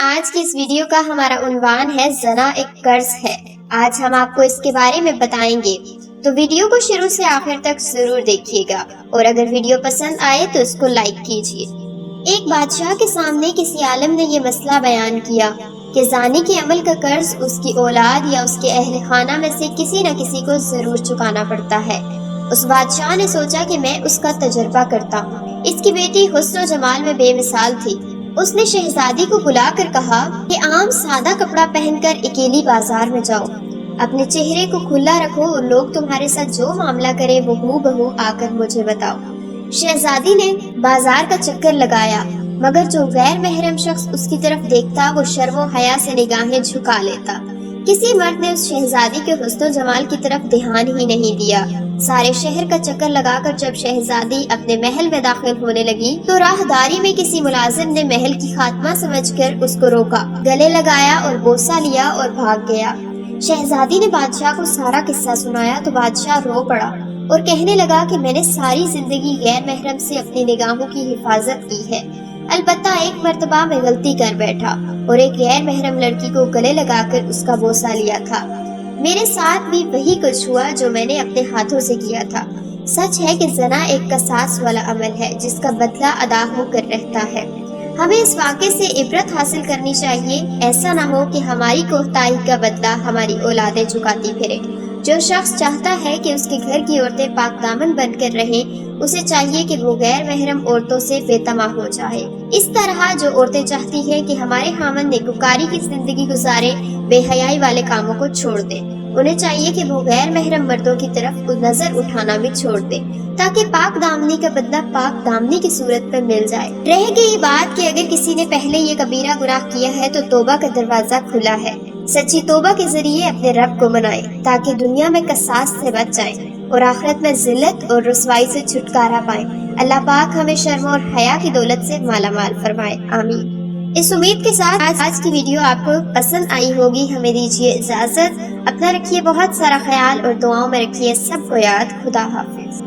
آج کی اس ویڈیو کا ہمارا عنوان ہے زنا ایک قرض ہے۔ آج ہم آپ کو اس کے بارے میں بتائیں گے، تو ویڈیو کو شروع سے آخر تک ضرور دیکھیے گا، اور اگر ویڈیو پسند آئے تو اس کو لائک کیجیے۔ ایک بادشاہ کے سامنے کسی عالم نے یہ مسئلہ بیان کیا کہ زانی کے عمل کا قرض اس کی اولاد یا اس کے اہل خانہ میں سے کسی نہ کسی کو ضرور چکانا پڑتا ہے۔ اس بادشاہ نے سوچا کہ میں اس کا تجربہ کرتا ہوں۔ اس کی بیٹی حسن و جمال میں بے مثال تھی۔ اس نے شہزادی کو بلا کر کہا کہ عام سادہ کپڑا پہن کر اکیلی بازار میں جاؤ، اپنے چہرے کو کھلا رکھو اور لوگ تمہارے ساتھ جو معاملہ کرے وہ ہو بہو آ کر مجھے بتاؤ۔ شہزادی نے بازار کا چکر لگایا، مگر جو غیر محرم شخص اس کی طرف دیکھتا وہ شرم و حیا سے نگاہیں جھکا لیتا۔ کسی مرد نے اس شہزادی کے حسن و جمال کی طرف دھیان ہی نہیں دیا۔ سارے شہر کا چکر لگا کر جب شہزادی اپنے محل میں داخل ہونے لگی تو راہداری میں کسی ملازم نے محل کی خاتمہ سمجھ کر اس کو روکا، گلے لگایا اور بوسہ لیا اور بھاگ گیا۔ شہزادی نے بادشاہ کو سارا قصہ سنایا تو بادشاہ رو پڑا اور کہنے لگا کہ میں نے ساری زندگی غیر محرم سے اپنی نگاہوں کی حفاظت کی ہے، البتہ ایک مرتبہ میں غلطی کر بیٹھا اور ایک غیر محرم لڑکی کو گلے لگا کر اس کا بوسہ لیا تھا۔ میرے ساتھ بھی وہی کچھ ہوا جو میں نے اپنے ہاتھوں سے کیا تھا۔ سچ ہے کہ زنا ایک قصاص والا عمل ہے جس کا بدلہ ادا ہو کر رہتا ہے۔ ہمیں اس واقعے سے عبرت حاصل کرنی چاہیے، ایسا نہ ہو کہ ہماری کوتاہی کا بدلہ ہماری اولادیں چکاتی پھرے۔ جو شخص چاہتا ہے کہ اس کے گھر کی عورتیں پاک دامن بن کر رہیں، اسے چاہیے کہ وہ غیر محرم عورتوں سے بے طمع ہو جائے۔ اس طرح جو عورتیں چاہتی ہیں کہ ہمارے خاوند نیکوکاری کی زندگی گزارے، بے حیائی والے کاموں کو چھوڑ دیں، انہیں چاہیے کہ وہ غیر محرم مردوں کی طرف نظر اٹھانا بھی چھوڑ دیں، تاکہ پاک دامنی کا بدلہ پاک دامنی کی صورت پر مل جائے۔ رہ گئی بات کہ اگر کسی نے پہلے یہ کبیرہ گناہ کیا ہے تو توبہ کا دروازہ کھلا ہے۔ سچی توبہ کے ذریعے اپنے رب کو منائیں تاکہ دنیا میں قصاص سے بچ جائیں اور آخرت میں ذلت اور رسوائی سے چھٹکارا پائیں۔ اللہ پاک ہمیں شرم اور حیا کی دولت سے مالا مال فرمائے، آمین۔ اس امید کے ساتھ آج کی ویڈیو آپ کو پسند آئی ہوگی۔ ہمیں دیجیے اجازت، اپنا رکھیے بہت سارا خیال اور دعاؤں میں رکھیے سب کو یاد۔ خدا حافظ۔